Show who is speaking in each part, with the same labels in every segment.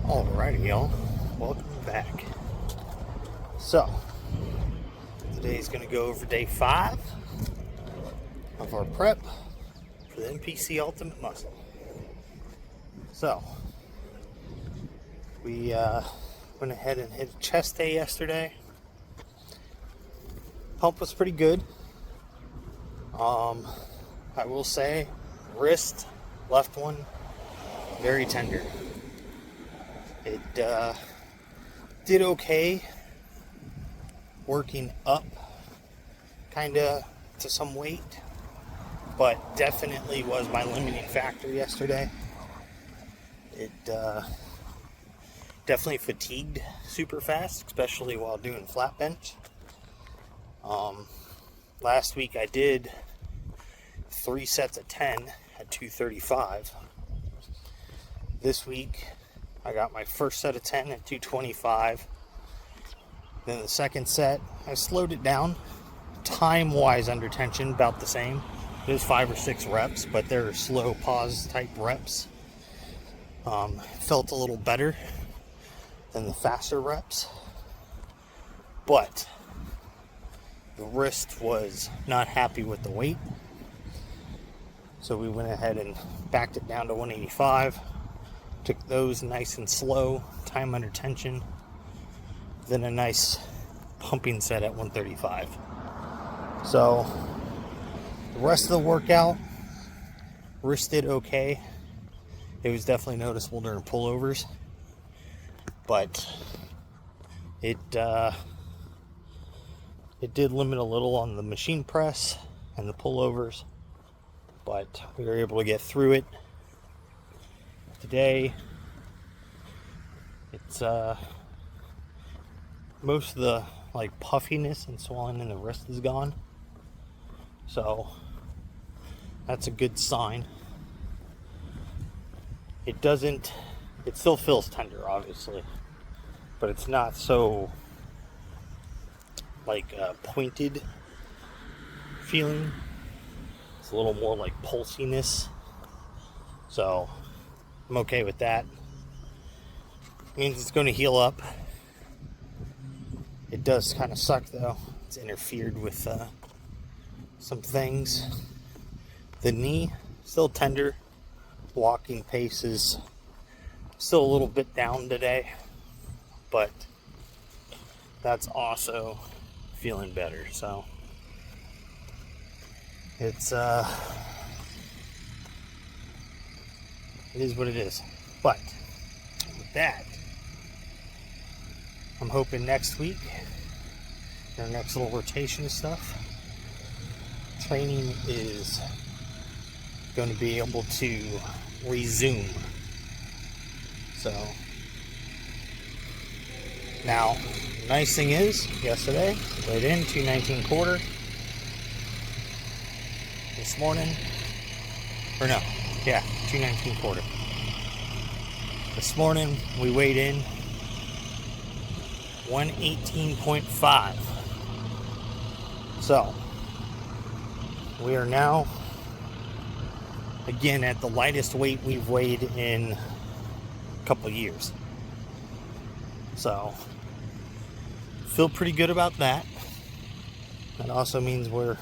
Speaker 1: Alrighty, y'all. Welcome back. So, today's going to go over day 5 of our prep for the NPC Ultimate Muscle. So, we went ahead and hit a chest day yesterday. Pump was pretty good. I will say, wrist, left one, very tender. It did okay working up kind of to some weight, but definitely was my limiting factor yesterday. It definitely fatigued super fast, especially while doing flat bench. Last week I did 3 sets of 10 at 235. This week I got my first set of 10 at 225. Then the second set, I slowed it down. Time-wise under tension, about the same. It was 5 or 6 reps, but they're slow pause type reps. Felt a little better than the faster reps. But the wrist was not happy with the weight. So we went ahead and backed it down to 185. Took those nice and slow, time under tension. Then a nice pumping set at 135. So the rest of the workout, wrist did okay. It was definitely noticeable during pullovers, but it did limit a little on the machine press and the pullovers, but we were able to get through it. Today, it's most of the puffiness and swelling in the wrist is gone, so that's a good sign. It still feels tender, obviously, but it's not so pointed feeling. It's a little more like pulsiness, so I'm okay with that. Means it's going to heal up. It does kind of suck though. It's interfered with some things. The knee, still tender. Walking pace is still a little bit down today, but that's also feeling better. So it's it is what it is. But with that, I'm hoping next week, our next little rotation of stuff, training is going to be able to resume. So now, the nice thing is, yesterday, weighed in 219 quarter. This morning, 219 quarter. This morning we weighed in 118.5. So we are now again at the lightest weight we've weighed in a couple of years. So feel pretty good about that. That also means we're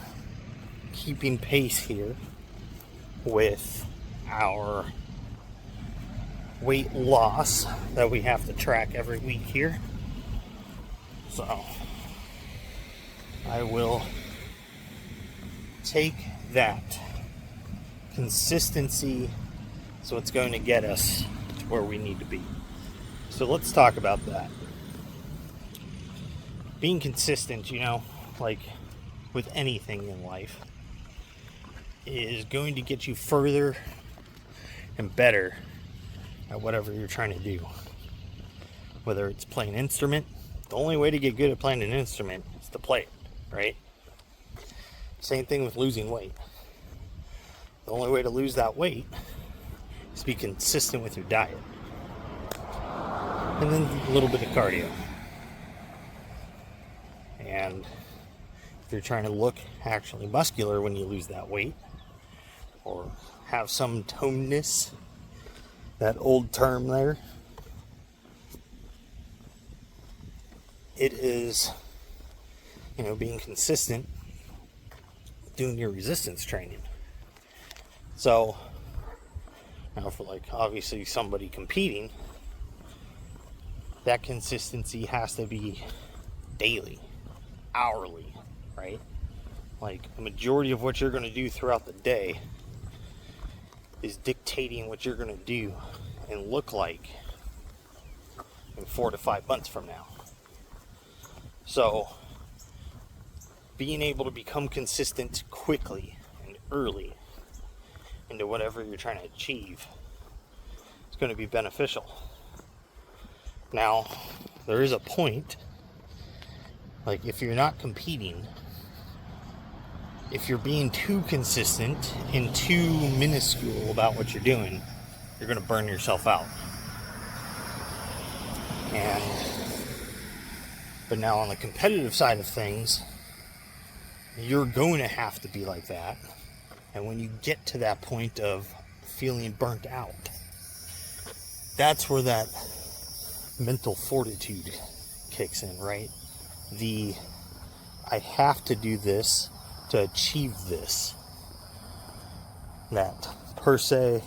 Speaker 1: keeping pace here with our weight loss that we have to track every week here. So I will take that. Consistency is what's going to get us to where we need to be. So let's talk about that. Being consistent, like with anything in life, is going to get you further and better at whatever you're trying to do. Whether it's playing an instrument, the only way to get good at playing an instrument is to play it, right? Same thing with losing weight. The only way to lose that weight is to be consistent with your diet. And then a little bit of cardio. And if you're trying to look actually muscular when you lose that weight, or have some toneness, that old term there, it is, being consistent, doing your resistance training. So, now for obviously somebody competing, that consistency has to be daily, hourly, right? The majority of what you're going to do throughout the day is dictating what you're going to do and look like in 4 to 5 months from now. So, being able to become consistent quickly and early into whatever you're trying to achieve is going to be beneficial. Now, there is a point, if you're not competing, if you're being too consistent and too minuscule about what you're doing, you're going to burn yourself out. But now on the competitive side of things, you're going to have to be like that. And when you get to that point of feeling burnt out, that's where that mental fortitude kicks in, right? I have to do this to achieve this. That per se,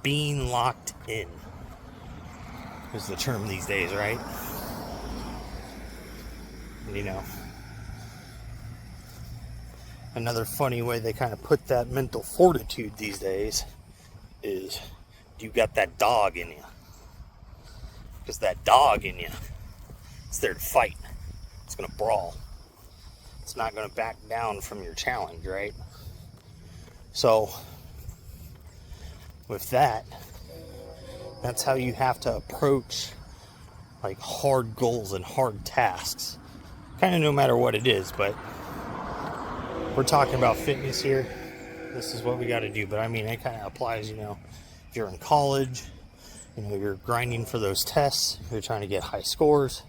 Speaker 1: being locked in is the term these days, right? Another funny way they kind of put that mental fortitude these days is, you got that dog in you. Because that dog in you, it's there to fight. It's going to brawl. It's not going to back down from your challenge, right? So, with that, that's how you have to approach hard goals and hard tasks. Kind of no matter what it is, but we're talking about fitness here. This is what we got to do. But it kind of applies, if you're in college, you're grinding for those tests, you're trying to get high scores,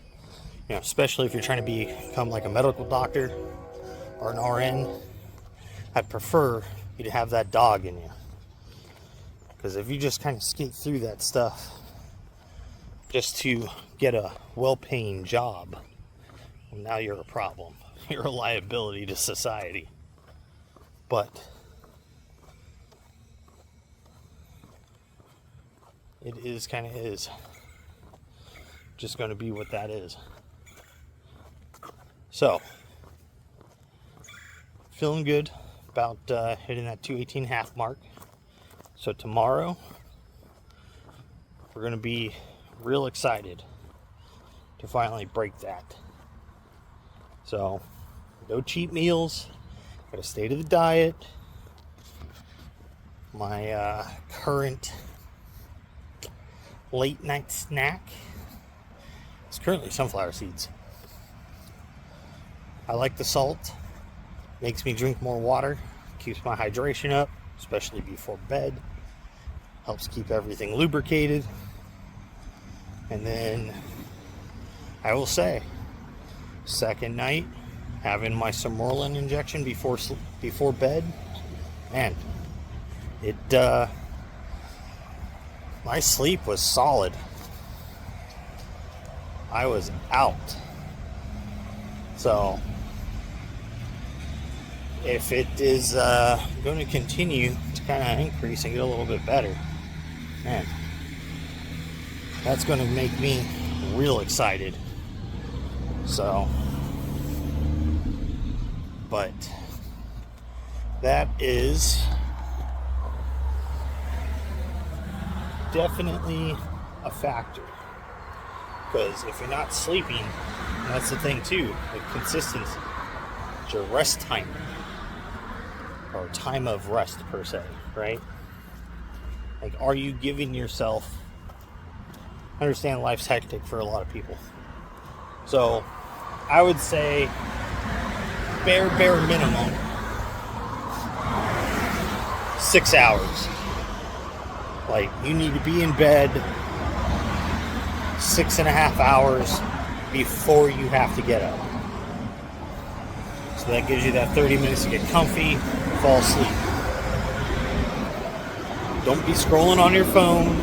Speaker 1: especially if you're trying to become a medical doctor or an RN. I'd prefer you to have that dog in you. Because if you just kind of skate through that stuff just to get a well-paying job, well, now you're a problem. You're a liability to society. But it is just going to be what that is. So, feeling good about hitting that 218.5 mark. So tomorrow, we're going to be real excited to finally break that. So, no cheat meals. Got to stay to the diet. My current late night snack is currently sunflower seeds. I like the salt. Makes me drink more water. Keeps my hydration up, especially before bed. Helps keep everything lubricated. And then, I will say, second night, having my Sermorelin injection before bed, man, my sleep was solid. I was out. So, if it is going to continue to kind of increase and get a little bit better, man, that's going to make me real excited. So, but that is definitely a factor. Because if you're not sleeping, that's the thing too, with consistency. It's your rest time. Or time of rest per se, right? Are you giving yourself... I understand life's hectic for a lot of people. So, I would say bare minimum 6 hours. You need to be in bed 6.5 hours before you have to get up. So that gives you that 30 minutes to get comfy, fall asleep. Don't be scrolling on your phone.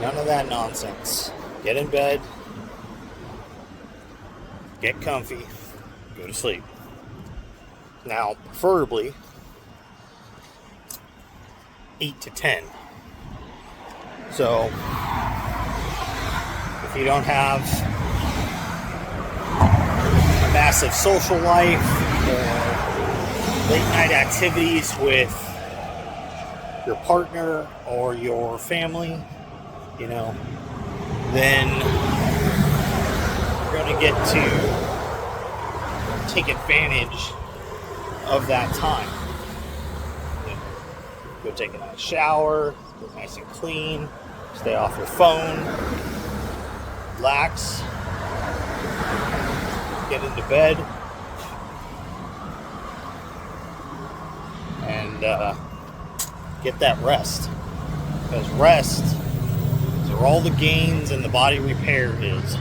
Speaker 1: None of that nonsense. Get in bed. get comfy, go to sleep. Now, preferably 8 to 10. So, if you don't have a massive social life or late night activities with your partner or your family, then you're going to get to take advantage of that time. Go take a nice shower, get nice and clean, stay off your phone, relax, get into bed, and get that rest. Because rest is where all the gains and the body repair is.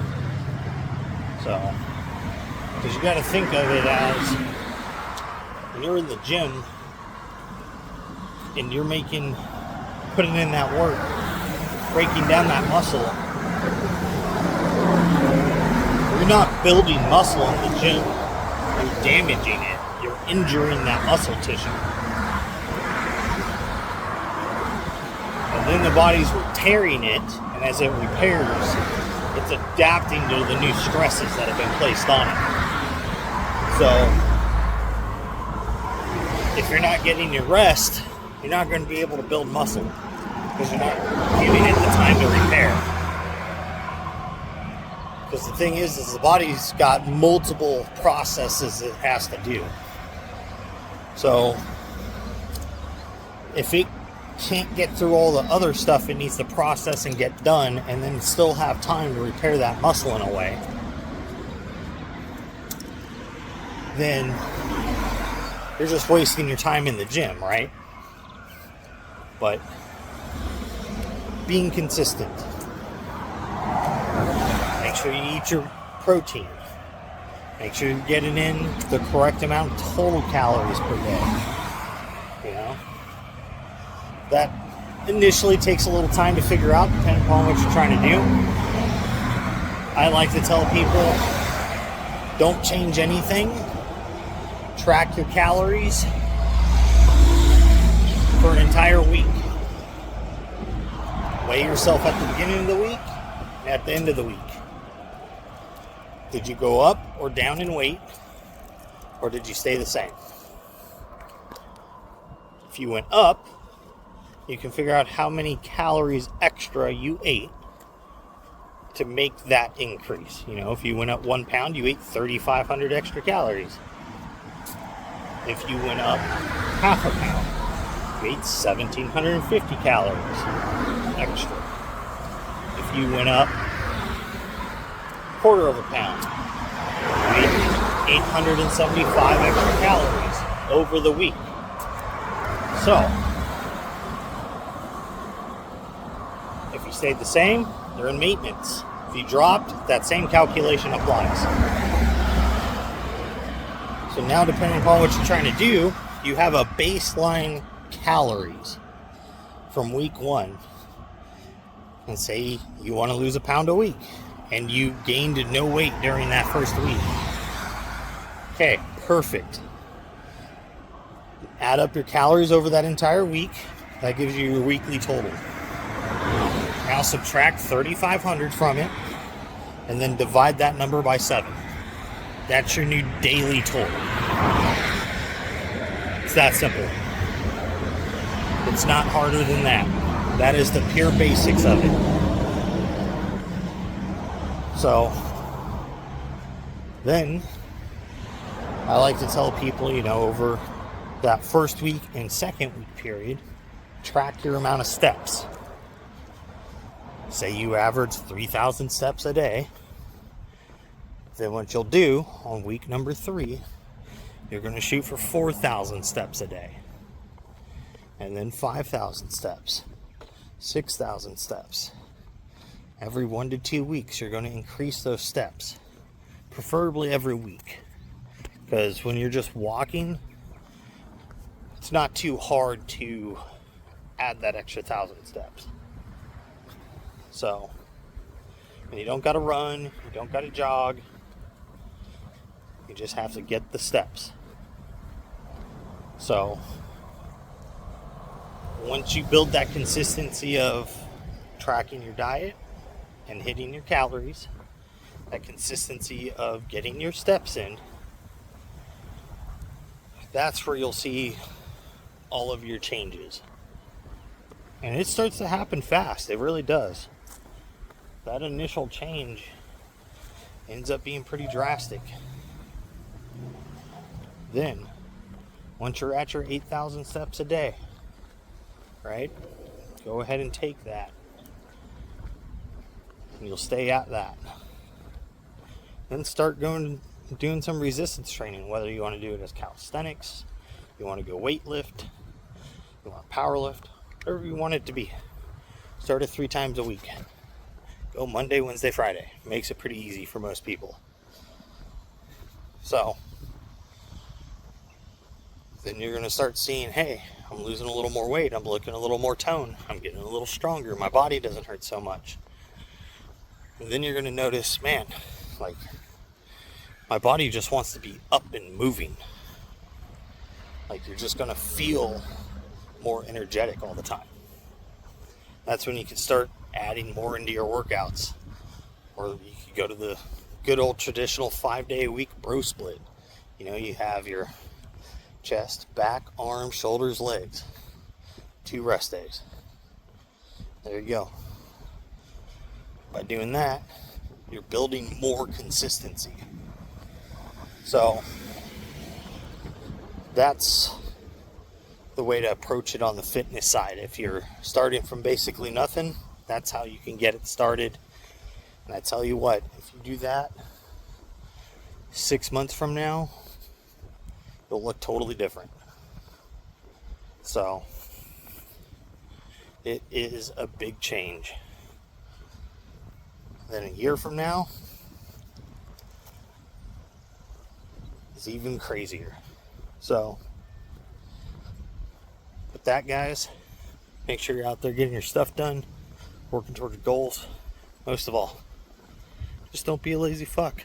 Speaker 1: So, because you got to think of it as when you're in the gym and you're putting in that work, breaking down that muscle, you're not building muscle in the gym, you're damaging it, you're injuring that muscle tissue. And then the body's repairing it, and as it repairs, it's adapting to the new stresses that have been placed on it. So, if you're not getting your rest, you're not going to be able to build muscle because you're not giving it the time to repair. Because the thing is the body's got multiple processes it has to do. So, if it can't get through all the other stuff it needs to process and get done, and then still have time to repair that muscle in a way, then you're just wasting your time in the gym, right? But being consistent. Make sure you eat your protein. Make sure you're getting in the correct amount of total calories per day. That initially takes a little time to figure out, depending upon what you're trying to do. I like to tell people, don't change anything. Track your calories for an entire week. Weigh yourself at the beginning of the week and at the end of the week. Did you go up or down in weight, or did you stay the same? If you went up, you can figure out how many calories extra you ate to make that increase. If you went up 1 pound, you ate 3,500 extra calories. If you went up half a pound, you ate 1,750 calories extra. If you went up quarter of a pound, you ate 875 extra calories over the week. So, if you stayed the same, they're in maintenance. If you dropped, that same calculation applies. So now, depending upon what you're trying to do, you have a baseline calories from week 1. And say you want to lose a pound a week, and you gained no weight during that first week. Okay, perfect. Add up your calories over that entire week. That gives you your weekly total. Now subtract 3,500 from it, and then divide that number by 7. That's your new daily total. It's that simple. It's not harder than that. That is the pure basics of it. So, then, I like to tell people, over that first week and second week period, track your amount of steps. Say you average 3,000 steps a day. Then what you'll do on week number 3, you're going to shoot for 4,000 steps a day. And then 5,000 steps. 6,000 steps. Every 1 to 2 weeks, you're going to increase those steps. Preferably every week. Because when you're just walking, it's not too hard to add that extra 1,000 steps. So, and you don't got to run, you don't got to jog. You just have to get the steps. So once you build that consistency of tracking your diet and hitting your calories, that consistency of getting your steps in, that's where you'll see all of your changes. And it starts to happen fast. It really does. That initial change ends up being pretty drastic. Then, once you're at your 8,000 steps a day, right? Go ahead and take that. And you'll stay at that. Then start doing some resistance training, whether you want to do it as calisthenics, you want to go weightlift, you want to power lift, whatever you want it to be. Start it 3 times a week. Go Monday, Wednesday, Friday. Makes it pretty easy for most people. So then you're going to start seeing, hey, I'm losing a little more weight. I'm looking a little more toned. I'm getting a little stronger. My body doesn't hurt so much. And then you're going to notice, man, like, my body just wants to be up and moving. Like, you're just going to feel more energetic all the time. That's when you can start adding more into your workouts. Or you could go to the good old traditional 5-day-a-week bro split. You know, you have your chest, back, arms, shoulders, legs. 2 rest days. There you go. By doing that, you're building more consistency. So that's the way to approach it on the fitness side. If you're starting from basically nothing, that's how you can get it started. And I tell you what, if you do that, 6 months from now, you'll look totally different. So it is a big change. Then a year from now is even crazier. So with that, guys, make sure you're out there getting your stuff done, working towards your goals. Most of all, just don't be a lazy fuck.